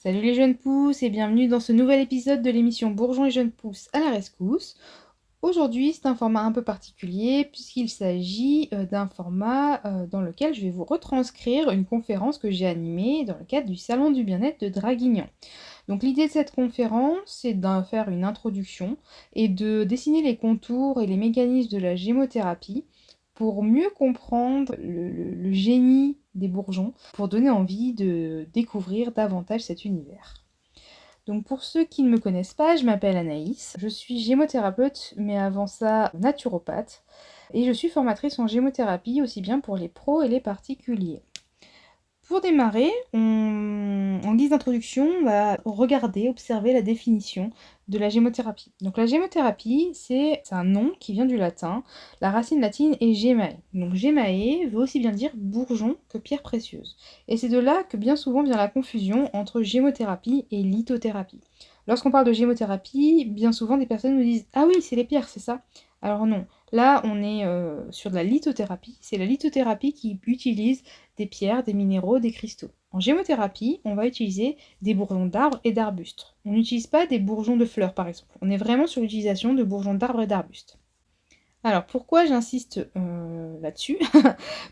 Salut les jeunes pousses et bienvenue dans ce nouvel épisode de l'émission Bourgeons et jeunes pousses à la rescousse. Aujourd'hui, c'est un format un peu particulier puisqu'il s'agit d'un format dans lequel je vais vous retranscrire une conférence que j'ai animée dans le cadre du Salon du bien-être de Draguignan. Donc l'idée de cette conférence, c'est d'en faire une introduction et de dessiner les contours et les mécanismes de la gémothérapie pour mieux comprendre le génie des bourgeons, pour donner envie de découvrir davantage cet univers. Donc pour ceux qui ne me connaissent pas, je m'appelle Anaïs, je suis gémothérapeute, mais avant ça naturopathe, et je suis formatrice en gémothérapie aussi bien pour les pros et les particuliers. Pour démarrer, en guise d'introduction, on va observer la définition de la gémothérapie. Donc la gémothérapie, c'est un nom qui vient du latin. La racine latine est gemae. Donc gemae veut aussi bien dire bourgeon que pierre précieuse. Et c'est de là que bien souvent vient la confusion entre gémothérapie et lithothérapie. Lorsqu'on parle de gémothérapie, bien souvent des personnes nous disent « Ah oui, c'est les pierres, c'est ça ?» Alors non, là on est sur de la lithothérapie. C'est la lithothérapie qui utilise des pierres, des minéraux, des cristaux. En gémothérapie, on va utiliser des bourgeons d'arbres et d'arbustes. On n'utilise pas des bourgeons de fleurs, par exemple. On est vraiment sur l'utilisation de bourgeons d'arbres et d'arbustes. Alors, pourquoi j'insiste là-dessus?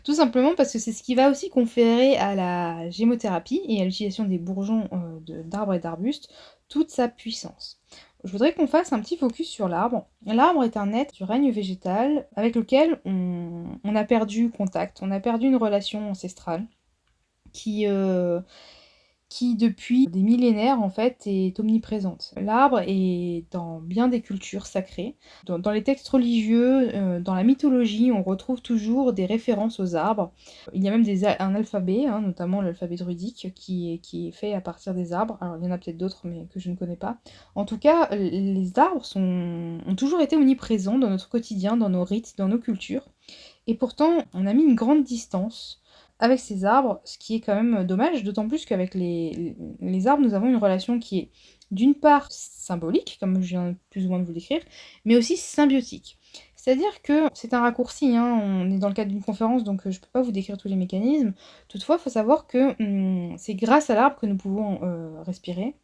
Tout simplement parce que c'est ce qui va aussi conférer à la gémothérapie et à l'utilisation des bourgeons d'arbres et d'arbustes toute sa puissance. Je voudrais qu'on fasse un petit focus sur l'arbre. L'arbre est un être du règne végétal avec lequel on a perdu contact, on a perdu une relation ancestrale qui, depuis des millénaires en fait est omniprésente. L'arbre est dans bien des cultures sacrées. Dans les textes religieux, dans la mythologie, on retrouve toujours des références aux arbres. Il y a même un alphabet, hein, notamment l'alphabet druidique, qui est fait à partir des arbres. Alors il y en a peut-être d'autres mais que je ne connais pas. En tout cas, les arbres ont toujours été omniprésents dans notre quotidien, dans nos rites, dans nos cultures. Et pourtant, on a mis une grande distance avec ces arbres, ce qui est quand même dommage, d'autant plus qu'avec les arbres, nous avons une relation qui est d'une part symbolique, comme je viens plus ou moins de vous décrire, mais aussi symbiotique. C'est-à-dire que c'est un raccourci, hein, on est dans le cadre d'une conférence, donc je ne peux pas vous décrire tous les mécanismes. Toutefois, il faut savoir que c'est grâce à l'arbre que nous pouvons respirer,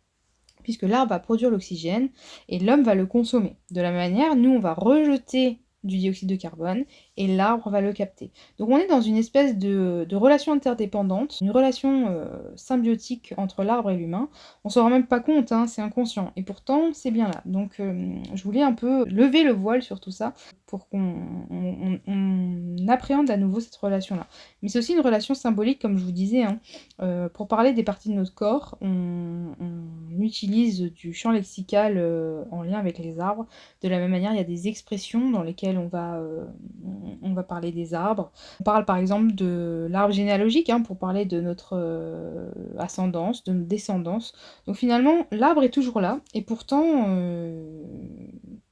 puisque l'arbre va produire l'oxygène et l'homme va le consommer. De la même manière, nous, on va rejeter du dioxyde de carbone et l'arbre va le capter. Donc on est dans une espèce de relation interdépendante, une relation symbiotique entre l'arbre et l'humain. On s'en rend même pas compte, hein, c'est inconscient. Et pourtant, c'est bien là. Donc je voulais un peu lever le voile sur tout ça pour qu'on appréhende à nouveau cette relation-là. Mais c'est aussi une relation symbolique, comme je vous disais, hein. Pour parler des parties de notre corps, on utilise du champ lexical en lien avec les arbres. De la même manière, il y a des expressions dans lesquelles on va parler des arbres. On parle par exemple de l'arbre généalogique, hein, pour parler de notre ascendance, de notre descendance. Donc finalement, l'arbre est toujours là, et pourtant,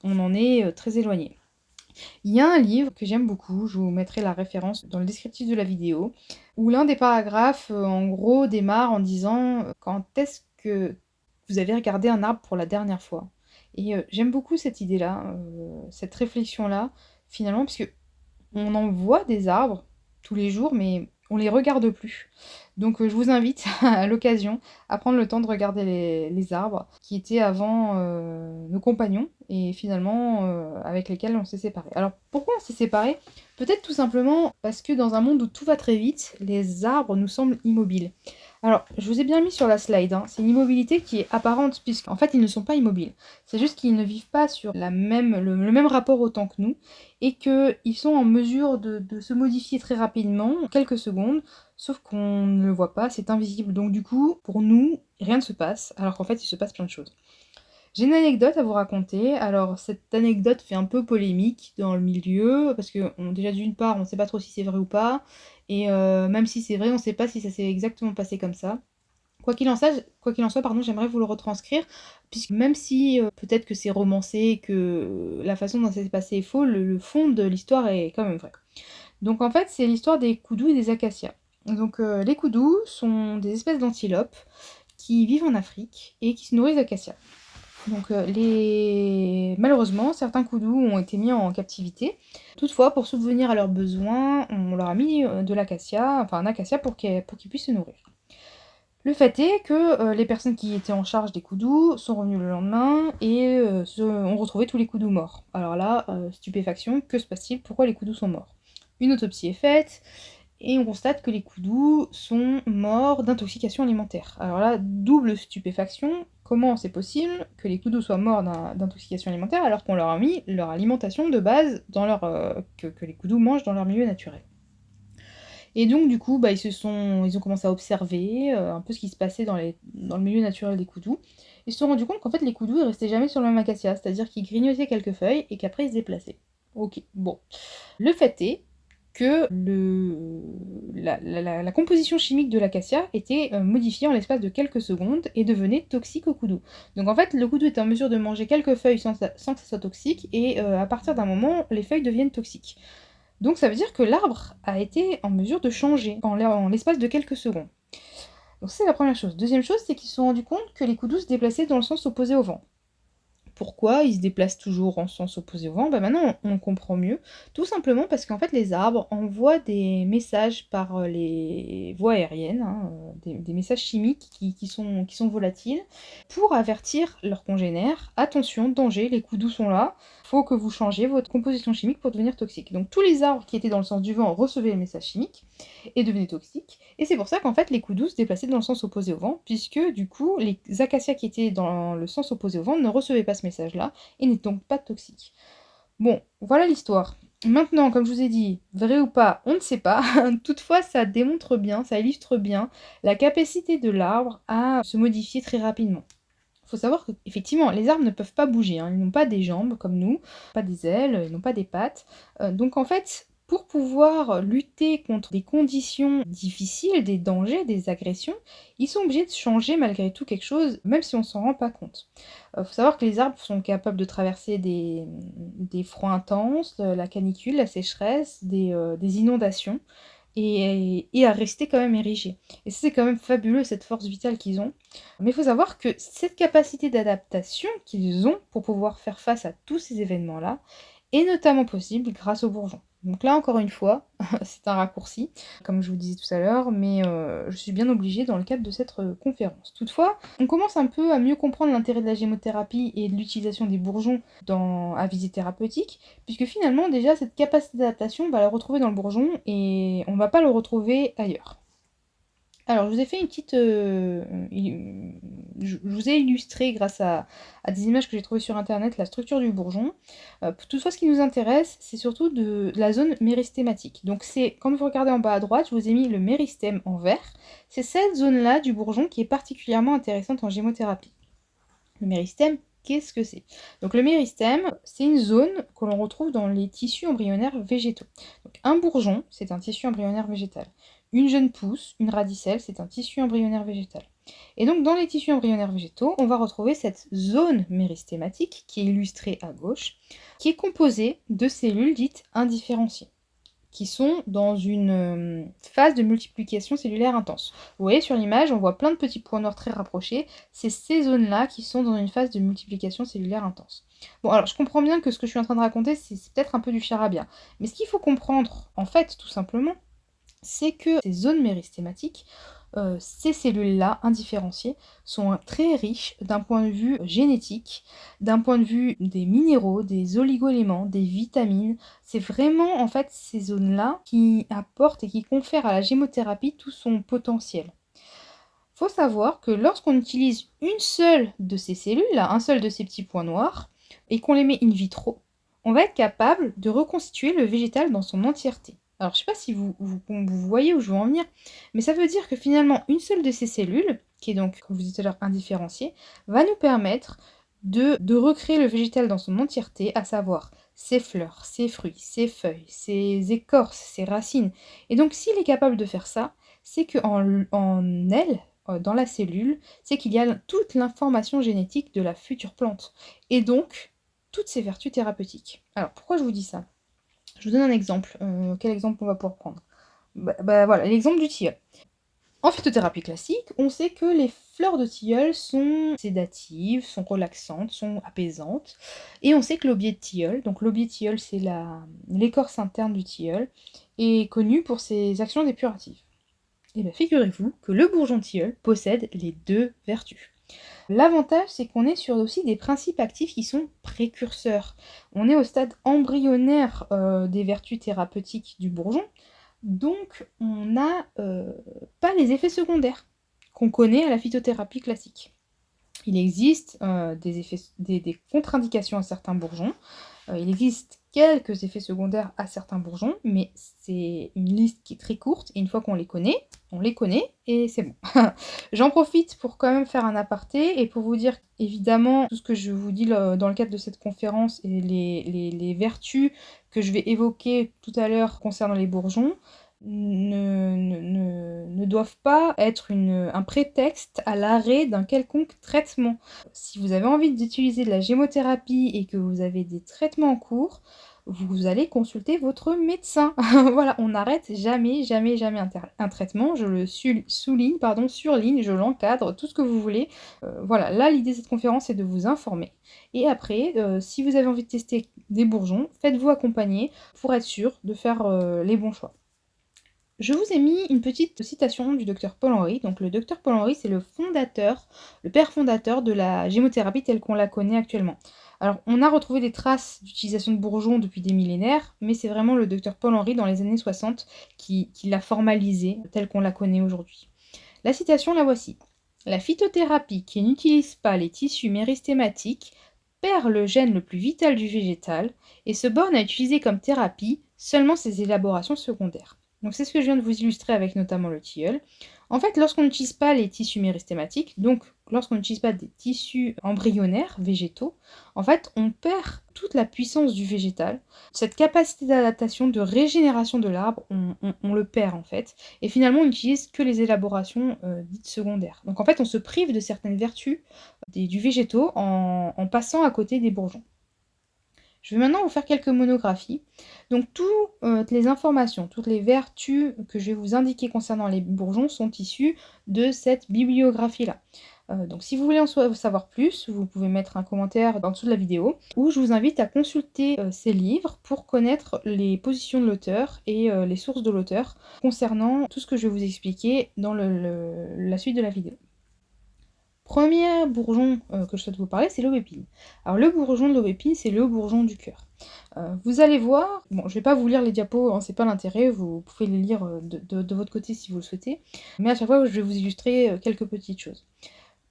on en est très éloigné. Il y a un livre que j'aime beaucoup, je vous mettrai la référence dans le descriptif de la vidéo, où l'un des paragraphes, en gros, démarre en disant quand est-ce que vous avez regardé un arbre pour la dernière fois? Et j'aime beaucoup cette idée-là, cette réflexion-là, finalement, puisque on en voit des arbres tous les jours, mais on les regarde plus. Donc je vous invite à l'occasion à prendre le temps de regarder les arbres qui étaient avant nos compagnons et finalement avec lesquels on s'est séparés. Alors pourquoi on s'est séparés? Peut-être tout simplement parce que dans un monde où tout va très vite, les arbres nous semblent immobiles. Alors, je vous ai bien mis sur la slide, hein. C'est une immobilité qui est apparente, puisqu'en fait, ils ne sont pas immobiles. C'est juste qu'ils ne vivent pas sur le même rapport au temps que nous, et qu'ils sont en mesure de se modifier très rapidement, en quelques secondes, sauf qu'on ne le voit pas, c'est invisible. Donc du coup, pour nous, rien ne se passe, alors qu'en fait, il se passe plein de choses. J'ai une anecdote à vous raconter. Alors, cette anecdote fait un peu polémique dans le milieu, parce que déjà d'une part, on ne sait pas trop si c'est vrai ou pas, et même si c'est vrai, on ne sait pas si ça s'est exactement passé comme ça. Quoi qu'il en soit, pardon, j'aimerais vous le retranscrire, puisque même si peut-être que c'est romancé et que la façon dont ça s'est passé est faux, le fond de l'histoire est quand même vrai. Donc en fait, c'est l'histoire des koudous et des acacias. Donc les koudous sont des espèces d'antilopes qui vivent en Afrique et qui se nourrissent d'acacias. Donc malheureusement, certains koudous ont été mis en captivité. Toutefois, pour subvenir à leurs besoins, on leur a mis de l'acacia, enfin un acacia pour qu'ils puissent se nourrir. Le fait est que les personnes qui étaient en charge des coups doux sont revenues le lendemain et ont retrouvé tous les coups doux morts. Alors là, stupéfaction, que se passe-t-il? Pourquoi les coups doux sont morts? Une autopsie est faite et on constate que les coups doux sont morts d'intoxication alimentaire. Alors là, double stupéfaction, comment c'est possible que les coups doux soient morts d'intoxication alimentaire alors qu'on leur a mis leur alimentation de base dans que les coups doux mangent dans leur milieu naturel? Et donc du coup, ils ont commencé à observer, un peu ce qui se passait dans le milieu naturel des coudous. Ils se sont rendus compte qu'en fait les coudous, ils restaient jamais sur le même acacia, c'est-à-dire qu'ils grignotaient quelques feuilles et qu'après ils se déplaçaient. OK, bon. Le fait est que la composition chimique de l'acacia était, modifiée en l'espace de quelques secondes et devenait toxique au coudou. Donc en fait, le coudou était en mesure de manger quelques feuilles sans que ça soit toxique et à partir d'un moment, les feuilles deviennent toxiques. Donc ça veut dire que l'arbre a été en mesure de changer en l'espace de quelques secondes. Donc c'est la première chose. Deuxième chose, c'est qu'ils se sont rendus compte que les coups doux se déplaçaient dans le sens opposé au vent. Pourquoi ils se déplacent toujours en sens opposé au vent? Maintenant on comprend mieux. Tout simplement parce qu'en fait les arbres envoient des messages par les voies aériennes, hein, des messages chimiques qui sont volatiles, pour avertir leurs congénères: attention, danger, les coups doux sont là, faut que vous changiez votre composition chimique pour devenir toxique. Donc tous les arbres qui étaient dans le sens du vent recevaient les messages chimiques et devenaient toxiques, et c'est pour ça qu'en fait les coups doux se déplaçaient dans le sens opposé au vent, puisque du coup les acacias qui étaient dans le sens opposé au vent ne recevaient pas ce message-là et n'est donc pas toxique. Bon, voilà l'histoire. Maintenant, comme je vous ai dit, vrai ou pas, on ne sait pas. Toutefois, ça démontre bien, ça illustre bien la capacité de l'arbre à se modifier très rapidement. Il faut savoir qu'effectivement, les arbres ne peuvent pas bouger, hein. Ils n'ont pas des jambes comme nous, pas des ailes, ils n'ont pas des pattes. Donc en fait, pour pouvoir lutter contre des conditions difficiles, des dangers, des agressions, ils sont obligés de changer malgré tout quelque chose, même si on ne s'en rend pas compte. Il faut savoir que les arbres sont capables de traverser des froids intenses, la canicule, la sécheresse, des inondations, et à rester quand même érigés. Et ça, c'est quand même fabuleux, cette force vitale qu'ils ont. Mais il faut savoir que cette capacité d'adaptation qu'ils ont pour pouvoir faire face à tous ces événements-là est notamment possible grâce aux bourgeons. Donc là, encore une fois, c'est un raccourci, comme je vous disais tout à l'heure, mais je suis bien obligée dans le cadre de cette conférence. Toutefois, on commence un peu à mieux comprendre l'intérêt de la gémothérapie et de l'utilisation des bourgeons à visée thérapeutique, puisque finalement, déjà, cette capacité d'adaptation, on va la retrouver dans le bourgeon et on ne va pas le retrouver ailleurs. Alors, je vous ai fait une petite. Je vous ai illustré, grâce à des images que j'ai trouvées sur internet, la structure du bourgeon. Toutefois, ce qui nous intéresse, c'est surtout de la zone méristématique. Donc, quand vous regardez en bas à droite, je vous ai mis le méristème en vert. C'est cette zone-là du bourgeon qui est particulièrement intéressante en gémothérapie. Le méristème, qu'est-ce que c'est? Donc, le méristème, c'est une zone que l'on retrouve dans les tissus embryonnaires végétaux. Donc, un bourgeon, c'est un tissu embryonnaire végétal. Une jeune pousse, une radicelle, c'est un tissu embryonnaire végétal. Et donc dans les tissus embryonnaires végétaux, on va retrouver cette zone méristématique qui est illustrée à gauche, qui est composée de cellules dites indifférenciées, qui sont dans une phase de multiplication cellulaire intense. Vous voyez sur l'image, on voit plein de petits points noirs très rapprochés, c'est ces zones-là qui sont dans une phase de multiplication cellulaire intense. Bon, alors je comprends bien que ce que je suis en train de raconter, c'est peut-être un peu du charabia, mais ce qu'il faut comprendre, en fait, tout simplement, c'est que ces zones méristématiques, ces cellules-là, indifférenciées, sont très riches d'un point de vue génétique, d'un point de vue des minéraux, des oligoéléments, des vitamines. C'est vraiment en fait ces zones-là qui apportent et qui confèrent à la gémothérapie tout son potentiel. Faut savoir que lorsqu'on utilise une seule de ces cellules, un seul de ces petits points noirs, et qu'on les met in vitro, on va être capable de reconstituer le végétal dans son entièreté. Alors, je ne sais pas si vous voyez où je veux en venir, mais ça veut dire que finalement, une seule de ces cellules, qui est donc, comme je vous disais tout à l'heure, indifférenciée, va nous permettre de recréer le végétal dans son entièreté, à savoir ses fleurs, ses fruits, ses feuilles, ses écorces, ses racines. Et donc, s'il est capable de faire ça, c'est qu'en elle, dans la cellule, c'est qu'il y a toute l'information génétique de la future plante. Et donc, toutes ses vertus thérapeutiques. Alors, pourquoi je vous dis ça? Je vous donne un exemple. Quel exemple on va pouvoir prendre? Voilà, l'exemple du tilleul. En phytothérapie classique, on sait que les fleurs de tilleul sont sédatives, sont relaxantes, sont apaisantes. Et on sait que l'aubier de tilleul, donc l'aubier de tilleul, c'est l'écorce interne du tilleul, est connu pour ses actions dépuratives. Eh bien, figurez-vous que le bourgeon tilleul possède les deux vertus. L'avantage, c'est qu'on est sur aussi des principes actifs qui sont précurseurs. On est au stade embryonnaire des vertus thérapeutiques du bourgeon, donc on n'a pas les effets secondaires qu'on connaît à la phytothérapie classique. Il existe des contre-indications à certains bourgeons. Il existe quelques effets secondaires à certains bourgeons, mais c'est une liste qui est très courte, et une fois qu'on les connaît, on les connaît, et c'est bon. J'en profite pour quand même faire un aparté, et pour vous dire, évidemment, tout ce que je vous dis dans le cadre de cette conférence, et les vertus que je vais évoquer tout à l'heure concernant les bourgeons, ne doivent pas être un prétexte à l'arrêt d'un quelconque traitement. Si vous avez envie d'utiliser de la gémothérapie et que vous avez des traitements en cours, vous allez consulter votre médecin. Voilà, on n'arrête jamais, jamais, jamais un traitement. Je le souligne, surligne, je l'encadre, tout ce que vous voulez. Voilà, là, l'idée de cette conférence, c'est de vous informer. Et après, si vous avez envie de tester des bourgeons, faites-vous accompagner pour être sûr de faire les bons choix. Je vous ai mis une petite citation du docteur Paul Henry. Donc le docteur Paul Henry, c'est le père fondateur de la gémothérapie telle qu'on la connaît actuellement. Alors on a retrouvé des traces d'utilisation de bourgeons depuis des millénaires, mais c'est vraiment le docteur Paul Henry dans les années 60 qui l'a formalisée telle qu'on la connaît aujourd'hui. La citation, la voici. La phytothérapie qui n'utilise pas les tissus méristématiques perd le gène le plus vital du végétal et se borne à utiliser comme thérapie seulement ses élaborations secondaires. Donc c'est ce que je viens de vous illustrer avec notamment le tilleul. En fait, lorsqu'on n'utilise pas les tissus méristématiques, donc lorsqu'on n'utilise pas des tissus embryonnaires, végétaux, en fait, on perd toute la puissance du végétal. Cette capacité d'adaptation, de régénération de l'arbre, on le perd en fait. Et finalement, on n'utilise que les élaborations dites secondaires. Donc en fait, on se prive de certaines vertus du végétaux en passant à côté des bourgeons. Je vais maintenant vous faire quelques monographies. Donc toutes les informations, toutes les vertus que je vais vous indiquer concernant les bourgeons sont issues de cette bibliographie-là. Donc si vous voulez en savoir plus, vous pouvez mettre un commentaire en dessous de la vidéo, ou je vous invite à consulter ces livres pour connaître les positions de l'auteur et les sources de l'auteur concernant tout ce que je vais vous expliquer dans la suite de la vidéo. Premier bourgeon que je souhaite vous parler, c'est l'aubépine. Alors le bourgeon de l'aubépine, c'est le bourgeon du cœur. Vous allez voir, bon je vais pas vous lire les diapos, hein, c'est pas l'intérêt, vous pouvez les lire de votre côté si vous le souhaitez, mais à chaque fois je vais vous illustrer quelques petites choses.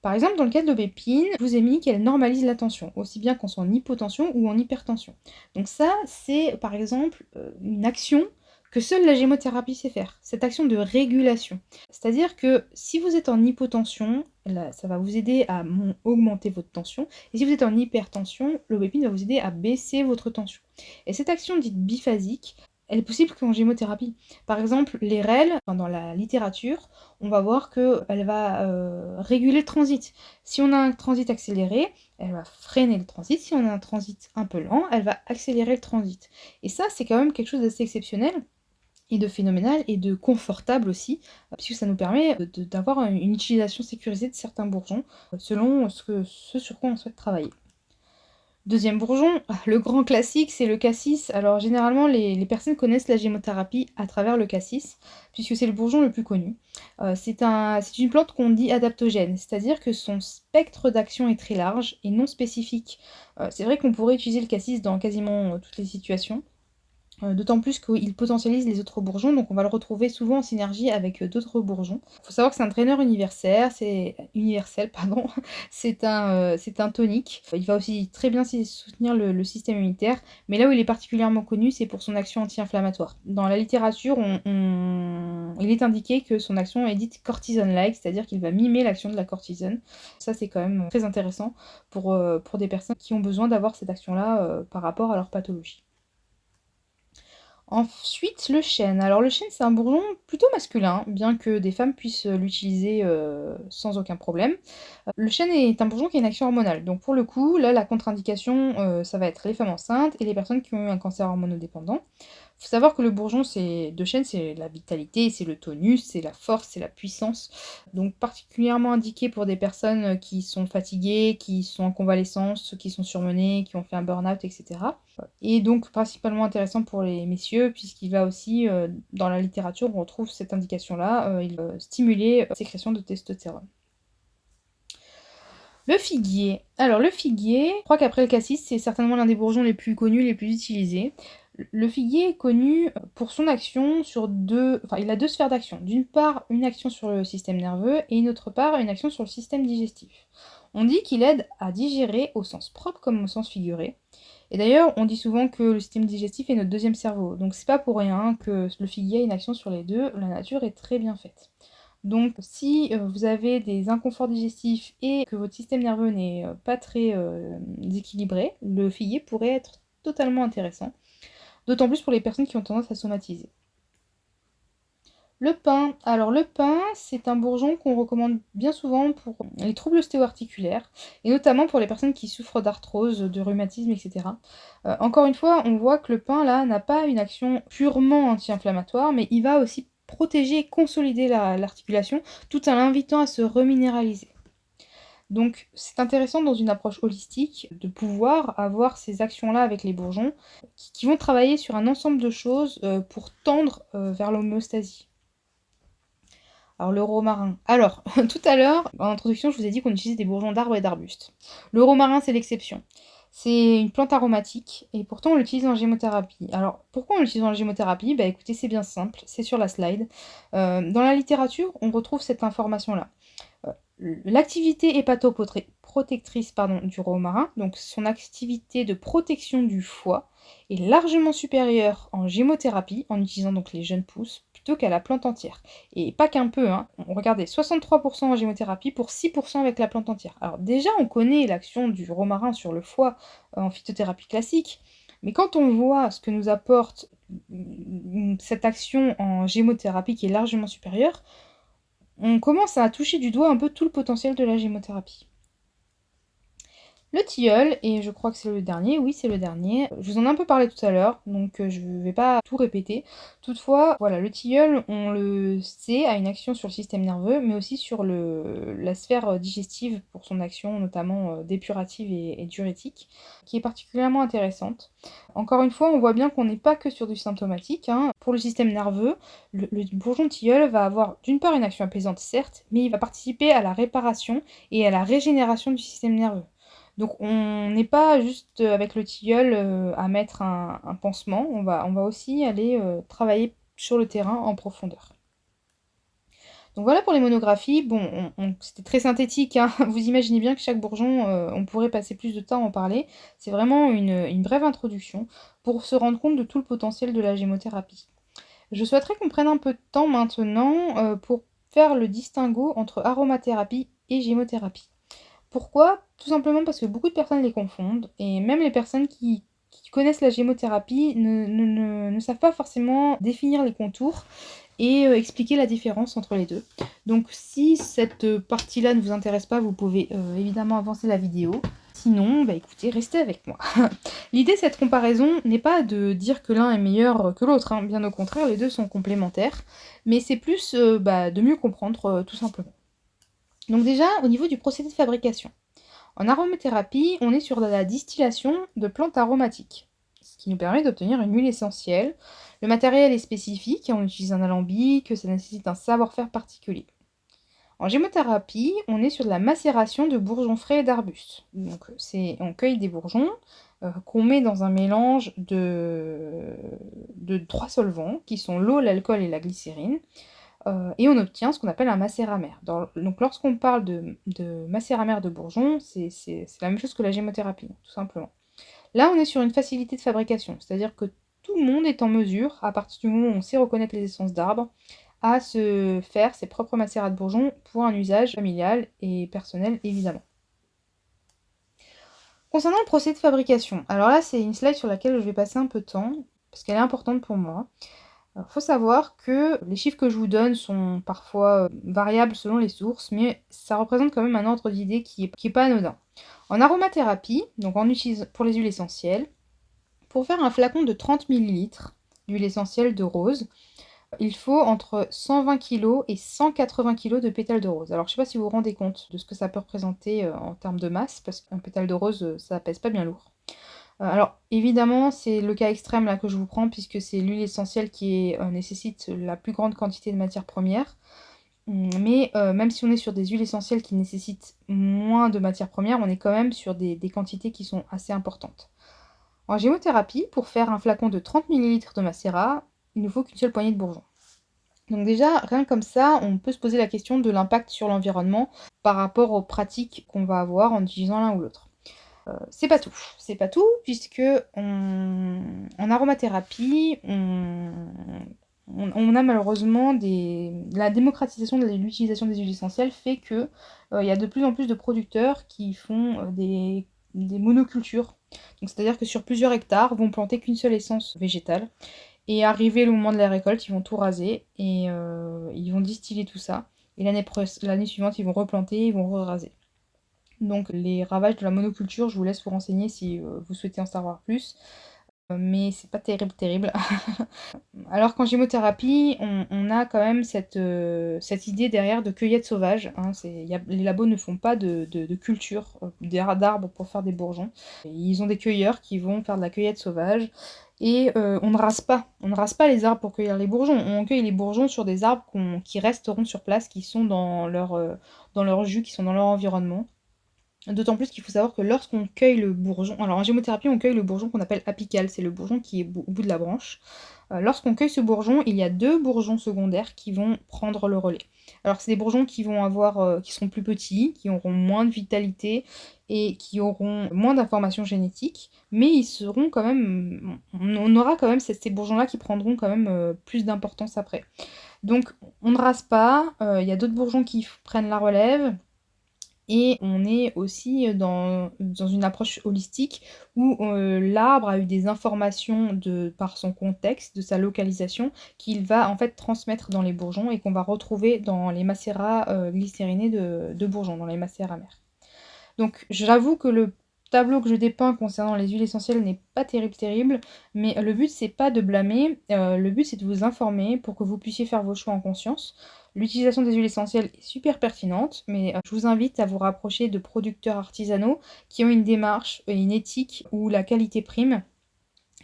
Par exemple, dans le cas de l'aubépine, je vous ai mis qu'elle normalise la tension, aussi bien qu'on soit en hypotension ou en hypertension. Donc ça, c'est par exemple une action que seule la gémothérapie sait faire, cette action de régulation. C'est-à-dire que si vous êtes en hypotension, là, ça va vous aider à augmenter votre tension, et si vous êtes en hypertension, l'aubépine va vous aider à baisser votre tension. Et cette action dite biphasique, elle est possible qu'en gémothérapie. Par exemple, les REL, dans la littérature, on va voir qu'elle va réguler le transit. Si on a un transit accéléré, elle va freiner le transit. Si on a un transit un peu lent, elle va accélérer le transit. Et ça, c'est quand même quelque chose d'assez exceptionnel et de phénoménal et de confortable aussi, puisque ça nous permet d'avoir une utilisation sécurisée de certains bourgeons selon ce sur quoi on souhaite travailler. Deuxième bourgeon, le grand classique, c'est le cassis. Alors généralement, les personnes connaissent la gémothérapie à travers le cassis, puisque c'est le bourgeon le plus connu. C'est une plante qu'on dit adaptogène, c'est-à-dire que son spectre d'action est très large et non spécifique. C'est vrai qu'on pourrait utiliser le cassis dans quasiment toutes les situations. D'autant plus qu'il potentialise les autres bourgeons, donc on va le retrouver souvent en synergie avec d'autres bourgeons. Il faut savoir que c'est un draineur universel, c'est un tonique. Il va aussi très bien soutenir le système immunitaire, mais là où il est particulièrement connu, c'est pour son action anti-inflammatoire. Dans la littérature, il est indiqué que son action est dite cortisone-like, c'est-à-dire qu'il va mimer l'action de la cortisone. Ça, c'est quand même très intéressant pour des personnes qui ont besoin d'avoir cette action-là par rapport à leur pathologie. Ensuite, le chêne. Alors le chêne, c'est un bourgeon plutôt masculin, bien que des femmes puissent l'utiliser sans aucun problème. Le chêne est un bourgeon qui a une action hormonale. Donc pour le coup, là, la contre-indication, ça va être les femmes enceintes et les personnes qui ont eu un cancer hormonodépendant. Faut savoir que le bourgeon de chêne, c'est la vitalité, c'est le tonus, c'est la force, c'est la puissance. Donc particulièrement indiqué pour des personnes qui sont fatiguées, qui sont en convalescence, qui sont surmenées, qui ont fait un burn-out, etc. Et donc principalement intéressant pour les messieurs, puisqu'il va aussi, dans la littérature, on retrouve cette indication-là, il va stimuler la sécrétion de testostérone. Le figuier. Alors le figuier, je crois qu'après le cassis, c'est certainement l'un des bourgeons les plus connus, les plus utilisés. Le figuier est connu pour son action sur deux... Enfin, il a deux sphères d'action. D'une part, une action sur le système nerveux et une autre part, une action sur le système digestif. On dit qu'il aide à digérer au sens propre comme au sens figuré. Et d'ailleurs, on dit souvent que le système digestif est notre deuxième cerveau. Donc c'est pas pour rien que le figuier a une action sur les deux. La nature est très bien faite. Donc si vous avez des inconforts digestifs et que votre système nerveux n'est pas très équilibré, le figuier pourrait être totalement intéressant. D'autant plus pour les personnes qui ont tendance à somatiser. Le pin. Alors le pin, c'est un bourgeon qu'on recommande bien souvent pour les troubles ostéo-articulaires, et notamment pour les personnes qui souffrent d'arthrose, de rhumatisme, etc. Encore une fois, on voit que le pin, là, n'a pas une action purement anti-inflammatoire, mais il va aussi protéger et consolider l'articulation, tout en l'invitant à se reminéraliser. Donc c'est intéressant dans une approche holistique de pouvoir avoir ces actions-là avec les bourgeons qui vont travailler sur un ensemble de choses pour tendre vers l'homéostasie. Alors le romarin. Alors, tout à l'heure, en introduction, je vous ai dit qu'on utilisait des bourgeons d'arbres et d'arbustes. Le romarin, c'est l'exception. C'est une plante aromatique et pourtant on l'utilise en gémothérapie. Alors pourquoi on l'utilise en gémothérapie? Bah écoutez, c'est bien simple, c'est sur la slide. Dans la littérature, on retrouve cette information-là. L'activité hépatoprotectrice du romarin, donc son activité de protection du foie, est largement supérieure en gémothérapie, en utilisant donc les jeunes pousses, plutôt qu'à la plante entière. Et pas qu'un peu, hein. Regardez, 63% en gémothérapie pour 6% avec la plante entière. Alors déjà, on connaît l'action du romarin sur le foie en phytothérapie classique, mais quand on voit ce que nous apporte cette action en gémothérapie qui est largement supérieure, on commence à toucher du doigt un peu tout le potentiel de la gémothérapie. Le tilleul, et je crois que c'est le dernier, oui c'est le dernier, je vous en ai un peu parlé tout à l'heure, donc je ne vais pas tout répéter. Toutefois, voilà, le tilleul, on le sait, a une action sur le système nerveux, mais aussi sur la sphère digestive pour son action notamment dépurative et diurétique, qui est particulièrement intéressante. Encore une fois, on voit bien qu'on n'est pas que sur du symptomatique, hein. Pour le système nerveux, le bourgeon de tilleul va avoir d'une part une action apaisante certes, mais il va participer à la réparation et à la régénération du système nerveux. Donc on n'est pas juste avec le tilleul à mettre un pansement, on va aussi aller travailler sur le terrain en profondeur. Donc voilà pour les monographies. Bon, c'était très synthétique, hein. Vous imaginez bien que chaque bourgeon, on pourrait passer plus de temps à en parler. C'est vraiment une brève introduction pour se rendre compte de tout le potentiel de la gémothérapie. Je souhaiterais qu'on prenne un peu de temps maintenant pour faire le distinguo entre aromathérapie et gémothérapie. Pourquoi? Tout simplement parce que beaucoup de personnes les confondent, et même les personnes qui connaissent la gémothérapie ne savent pas forcément définir les contours et expliquer la différence entre les deux. Donc si cette partie-là ne vous intéresse pas, vous pouvez évidemment avancer la vidéo. Sinon, bah écoutez, restez avec moi. L'idée de cette comparaison n'est pas de dire que l'un est meilleur que l'autre, hein. Bien au contraire, les deux sont complémentaires, mais c'est plus de mieux comprendre tout simplement. Donc déjà, au niveau du procédé de fabrication. En aromathérapie, on est sur la distillation de plantes aromatiques, ce qui nous permet d'obtenir une huile essentielle. Le matériel est spécifique, on utilise un alambic, ça nécessite un savoir-faire particulier. En gémothérapie, on est sur de la macération de bourgeons frais et d'arbustes. Donc on cueille des bourgeons qu'on met dans un mélange de 3 solvants, qui sont l'eau, l'alcool et la glycérine. Et on obtient ce qu'on appelle un macéramère. Donc lorsqu'on parle de macéramère de bourgeons, c'est la même chose que la gémothérapie, tout simplement. Là, on est sur une facilité de fabrication, c'est-à-dire que tout le monde est en mesure, à partir du moment où on sait reconnaître les essences d'arbres, à se faire ses propres macérats de bourgeons pour un usage familial et personnel, évidemment. Concernant le procédé de fabrication, alors là, c'est une slide sur laquelle je vais passer un peu de temps, parce qu'elle est importante pour moi. Il faut savoir que les chiffres que je vous donne sont parfois variables selon les sources, mais ça représente quand même un ordre d'idée qui est pas anodin. En aromathérapie, donc on utilise pour les huiles essentielles, pour faire un flacon de 30 ml, d'huile essentielle de rose. Il faut entre 120 kg et 180 kg de pétales de rose. Alors je sais pas si vous vous rendez compte de ce que ça peut représenter en termes de masse, parce qu'un pétale de rose, ça pèse pas bien lourd. Alors évidemment, c'est le cas extrême là que je vous prends, puisque c'est l'huile essentielle qui nécessite la plus grande quantité de matières premières. Mais même si on est sur des huiles essentielles qui nécessitent moins de matières premières, on est quand même sur des quantités qui sont assez importantes. En gémothérapie, pour faire un flacon de 30 ml de macérat, il ne faut qu'une seule poignée de bourgeons. Donc déjà, rien comme ça, on peut se poser la question de l'impact sur l'environnement par rapport aux pratiques qu'on va avoir en utilisant l'un ou l'autre. C'est pas tout, puisque en aromathérapie, on a malheureusement la démocratisation de l'utilisation des huiles essentielles fait que il y a de plus en plus de producteurs qui font des monocultures. Donc c'est-à-dire que sur plusieurs hectares, vont planter qu'une seule essence végétale. Et arrivé le moment de la récolte, ils vont tout raser et ils vont distiller tout ça. Et l'année suivante, ils vont replanter, ils vont raser. Donc les ravages de la monoculture, je vous laisse vous renseigner si vous souhaitez en savoir plus. Mais c'est pas terrible. Alors qu'en gémothérapie, on a quand même cette idée derrière de cueillette sauvage. Hein, les labos ne font pas de culture d'arbres pour faire des bourgeons. Ils ont des cueilleurs qui vont faire de la cueillette sauvage. Et on ne rase pas. On ne rase pas les arbres pour cueillir les bourgeons. On cueille les bourgeons sur des arbres qui resteront sur place, qui sont dans leur jus, qui sont dans leur environnement. D'autant plus qu'il faut savoir que lorsqu'on cueille le bourgeon, alors en gémothérapie on cueille le bourgeon qu'on appelle apical, c'est le bourgeon qui est au bout de la branche. Lorsqu'on cueille ce bourgeon, il y a 2 bourgeons secondaires qui vont prendre le relais. Alors c'est des bourgeons qui seront plus petits, qui auront moins de vitalité et qui auront moins d'informations génétiques, mais ils seront quand même, on aura quand même ces bourgeons-là qui prendront quand même plus d'importance après. Donc on ne rase pas, il y a d'autres bourgeons qui prennent la relève. Et on est aussi dans une approche holistique où l'arbre a eu des informations par son contexte, de sa localisation, qu'il va en fait transmettre dans les bourgeons et qu'on va retrouver dans les macérats glycérinés de bourgeons, dans les macérats amers. Donc j'avoue que le tableau que je dépeins concernant les huiles essentielles n'est pas terrible, mais le but c'est pas de blâmer, le but c'est de vous informer pour que vous puissiez faire vos choix en conscience. L'utilisation des huiles essentielles est super pertinente, mais je vous invite à vous rapprocher de producteurs artisanaux qui ont une démarche et une éthique où la qualité prime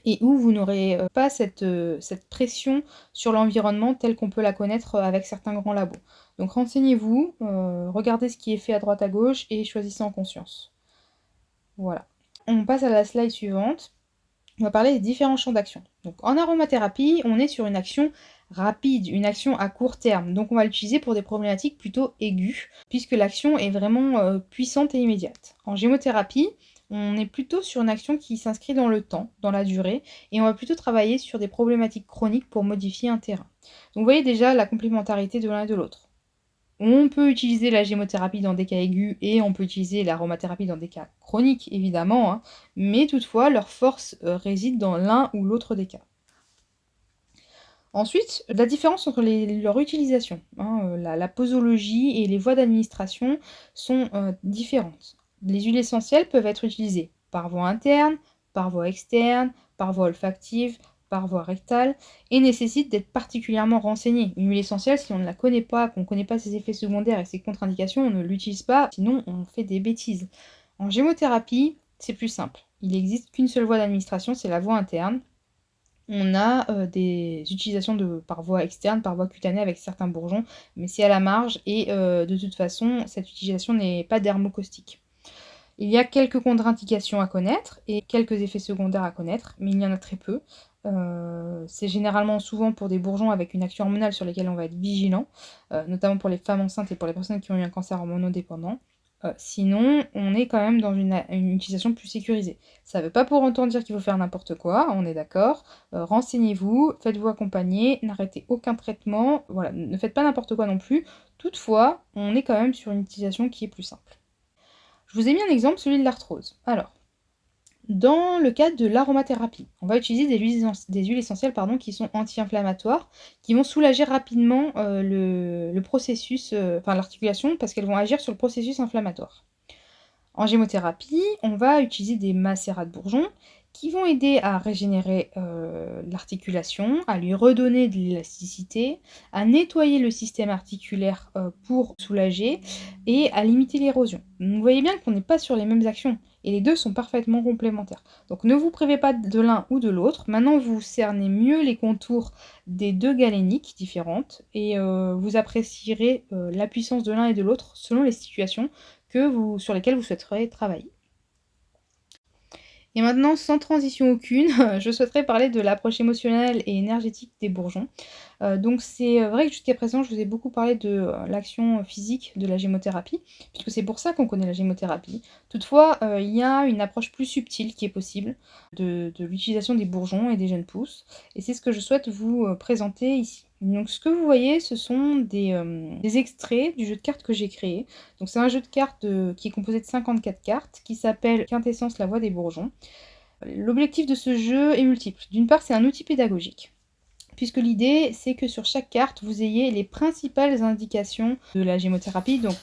et où vous n'aurez pas cette pression sur l'environnement telle qu'on peut la connaître avec certains grands labos. Donc renseignez-vous, regardez ce qui est fait à droite à gauche et choisissez en conscience. Voilà. On passe à la slide suivante. On va parler des différents champs d'action. Donc en aromathérapie, on est sur une action rapide, une action à court terme. Donc on va l'utiliser pour des problématiques plutôt aiguës, puisque l'action est vraiment puissante et immédiate. En gémothérapie, on est plutôt sur une action qui s'inscrit dans le temps, dans la durée, et on va plutôt travailler sur des problématiques chroniques pour modifier un terrain. Donc vous voyez déjà la complémentarité de l'un et de l'autre. On peut utiliser la gémothérapie dans des cas aigus et on peut utiliser l'aromathérapie dans des cas chroniques, évidemment, hein, mais toutefois, leur force réside dans l'un ou l'autre des cas. Ensuite, la différence entre leur utilisation, hein, la posologie et les voies d'administration sont différentes. Les huiles essentielles peuvent être utilisées par voie interne, par voie externe, par voie olfactive, par voie rectale, et nécessitent d'être particulièrement renseignée. Une huile essentielle, si on ne la connaît pas, qu'on ne connaît pas ses effets secondaires et ses contre-indications, on ne l'utilise pas, sinon on fait des bêtises. En gémothérapie, c'est plus simple. Il n'existe qu'une seule voie d'administration, c'est la voie interne. On a des utilisations par voie externe, par voie cutanée avec certains bourgeons, mais c'est à la marge et de toute façon, cette utilisation n'est pas dermocaustique. Il y a quelques contre-indications à connaître et quelques effets secondaires à connaître, mais il y en a très peu. C'est généralement souvent pour des bourgeons avec une action hormonale sur lesquels on va être vigilant, notamment pour les femmes enceintes et pour les personnes qui ont eu un cancer hormonodépendant. Sinon, on est quand même dans une utilisation plus sécurisée. Ça ne veut pas pour autant dire qu'il faut faire n'importe quoi, on est d'accord. Renseignez-vous, faites-vous accompagner, n'arrêtez aucun traitement, voilà, ne faites pas n'importe quoi non plus. Toutefois, on est quand même sur une utilisation qui est plus simple. Je vous ai mis un exemple, celui de l'arthrose. Alors, dans le cadre de l'aromathérapie, on va utiliser des huiles essentielles qui sont anti-inflammatoires, qui vont soulager rapidement le processus, l'articulation, parce qu'elles vont agir sur le processus inflammatoire. En gémothérapie, on va utiliser des macérats de bourgeons qui vont aider à régénérer l'articulation, à lui redonner de l'élasticité, à nettoyer le système articulaire pour soulager et à limiter l'érosion. Vous voyez bien qu'on n'est pas sur les mêmes actions et les deux sont parfaitement complémentaires. Donc ne vous privez pas de l'un ou de l'autre. Maintenant, vous cernez mieux les contours des deux galéniques différentes et vous apprécierez la puissance de l'un et de l'autre selon les situations sur lesquelles vous souhaiterez travailler. Et maintenant, sans transition aucune, je souhaiterais parler de l'approche émotionnelle et énergétique des bourgeons. Donc c'est vrai que jusqu'à présent, je vous ai beaucoup parlé de l'action physique de la gémothérapie, puisque c'est pour ça qu'on connaît la gémothérapie. Toutefois, il y a une approche plus subtile qui est possible de l'utilisation des bourgeons et des jeunes pousses, et c'est ce que je souhaite vous présenter ici. Donc ce que vous voyez, ce sont des extraits du jeu de cartes que j'ai créé. Donc c'est un jeu de cartes qui est composé de 54 cartes, qui s'appelle Quintessence la voix des bourgeons. L'objectif de ce jeu est multiple. D'une part, c'est un outil pédagogique, puisque l'idée, c'est que sur chaque carte, vous ayez les principales indications de la gémothérapie. Donc,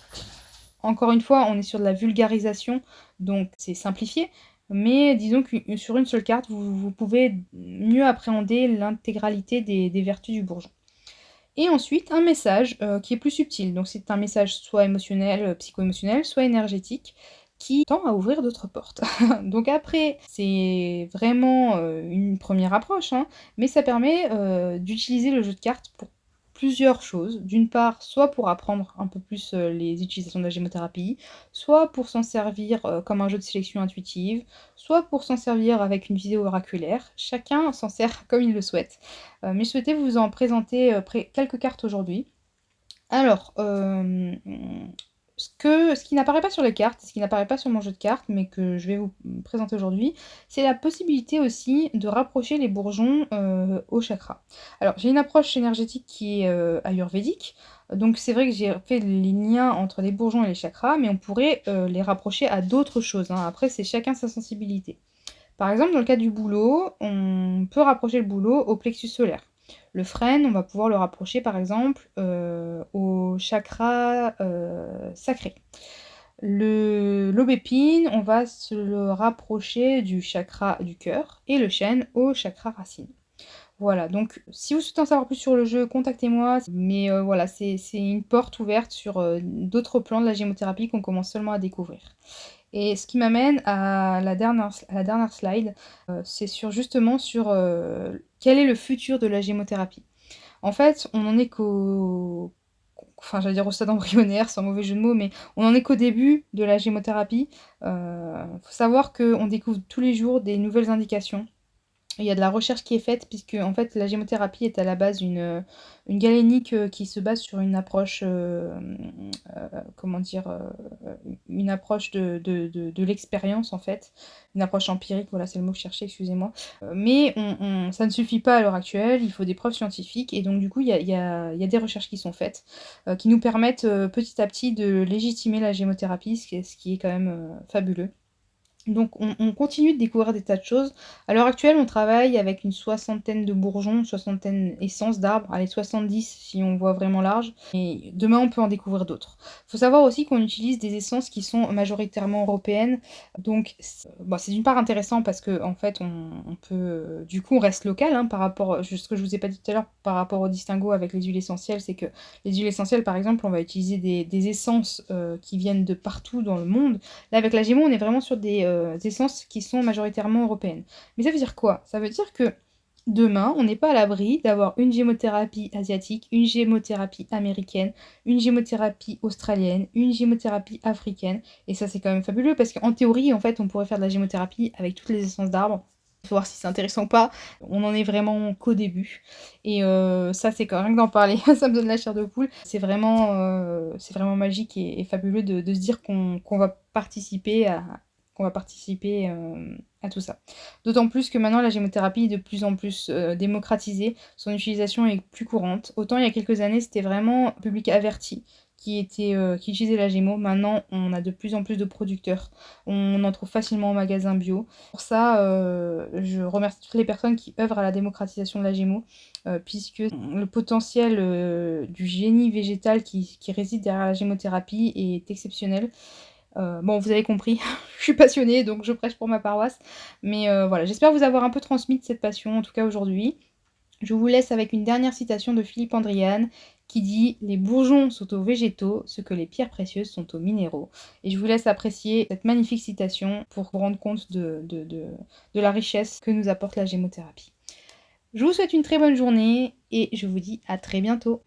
encore une fois, on est sur de la vulgarisation, donc c'est simplifié, mais disons que sur une seule carte, vous pouvez mieux appréhender l'intégralité des vertus du bourgeon. Et ensuite, un message qui est plus subtil. Donc c'est un message soit émotionnel, psycho-émotionnel, soit énergétique, qui tend à ouvrir d'autres portes. Donc après, c'est vraiment une première approche, hein, mais ça permet d'utiliser le jeu de cartes pour plusieurs choses. D'une part, soit pour apprendre un peu plus les utilisations de la gémothérapie, soit pour s'en servir comme un jeu de sélection intuitive, soit pour s'en servir avec une vidéo oraculaire. Chacun s'en sert comme il le souhaite. Mais je souhaitais vous en présenter quelques cartes aujourd'hui. Alors, ce qui n'apparaît pas sur les cartes, ce qui n'apparaît pas sur mon jeu de cartes, mais que je vais vous présenter aujourd'hui, c'est la possibilité aussi de rapprocher les bourgeons au chakra. Alors, j'ai une approche énergétique qui est ayurvédique, donc c'est vrai que j'ai fait les liens entre les bourgeons et les chakras, mais on pourrait les rapprocher à d'autres choses, hein. Après, c'est chacun sa sensibilité. Par exemple, dans le cas du boulot, on peut rapprocher le boulot au plexus solaire. Le frêne, on va pouvoir le rapprocher par exemple au chakra sacré. L'aubépine, on va se le rapprocher du chakra du cœur et le chêne au chakra racine. Voilà, donc si vous souhaitez en savoir plus sur le jeu, contactez-moi. Mais voilà, c'est une porte ouverte sur d'autres plans de la gémothérapie qu'on commence seulement à découvrir. Et ce qui m'amène à la dernière slide, c'est justement sur quel est le futur de la gémothérapie. En fait, on en est j'allais dire au stade embryonnaire, sans mauvais jeu de mots, mais on en est qu'au début de la gémothérapie. Faut savoir qu'on découvre tous les jours des nouvelles indications. Il y a de la recherche qui est faite, puisque en fait, la gémothérapie est à la base une galénique qui se base sur une approche, une approche de l'expérience en fait, une approche empirique, voilà, c'est le mot que je cherchais, excusez-moi. Mais ça ne suffit pas à l'heure actuelle, il faut des preuves scientifiques, et donc du coup, il y a des recherches qui sont faites, qui nous permettent petit à petit de légitimer la gémothérapie, ce qui est quand même fabuleux. Donc on continue de découvrir des tas de choses. À l'heure actuelle, on travaille avec une soixantaine de bourgeons, une soixantaine essences d'arbres, allez 70 si on voit vraiment large. Et demain, on peut en découvrir d'autres. Il faut savoir aussi qu'on utilise des essences qui sont majoritairement européennes. Donc c'est d'une part intéressant parce que en fait, on peut... Du coup, on reste local hein, par rapport... Ce que je vous ai pas dit tout à l'heure par rapport au distinguo avec les huiles essentielles, c'est que les huiles essentielles, par exemple, on va utiliser des essences qui viennent de partout dans le monde. Là, avec la gémo, on est vraiment sur des essences qui sont majoritairement européennes. Mais ça veut dire quoi? Ça veut dire que demain, on n'est pas à l'abri d'avoir une gémothérapie asiatique, une gémothérapie américaine, une gémothérapie australienne, une gémothérapie africaine. Et ça, c'est quand même fabuleux parce qu'en théorie, en fait, on pourrait faire de la gémothérapie avec toutes les essences d'arbres. Il faut voir si c'est intéressant ou pas. On en est vraiment qu'au début. Et ça, c'est quand même d'en parler, ça me donne la chair de poule. C'est vraiment magique et fabuleux de se dire qu'on va participer à tout ça. D'autant plus que maintenant la gémothérapie est de plus en plus démocratisée, son utilisation est plus courante. Autant il y a quelques années c'était vraiment un public averti qui utilisait la gémo. Maintenant on a de plus en plus de producteurs, on en trouve facilement en magasin bio. Pour ça je remercie toutes les personnes qui œuvrent à la démocratisation de la gémo, puisque le potentiel du génie végétal qui réside derrière la gémothérapie est exceptionnel. Bon, vous avez compris, je suis passionnée, donc je prêche pour ma paroisse. Mais voilà, j'espère vous avoir un peu transmis de cette passion, en tout cas aujourd'hui. Je vous laisse avec une dernière citation de Philippe Andriane qui dit: «Les bourgeons sont aux végétaux, ce que les pierres précieuses sont aux minéraux». Et je vous laisse apprécier cette magnifique citation pour vous rendre compte de la richesse que nous apporte la gémothérapie. Je vous souhaite une très bonne journée et je vous dis à très bientôt.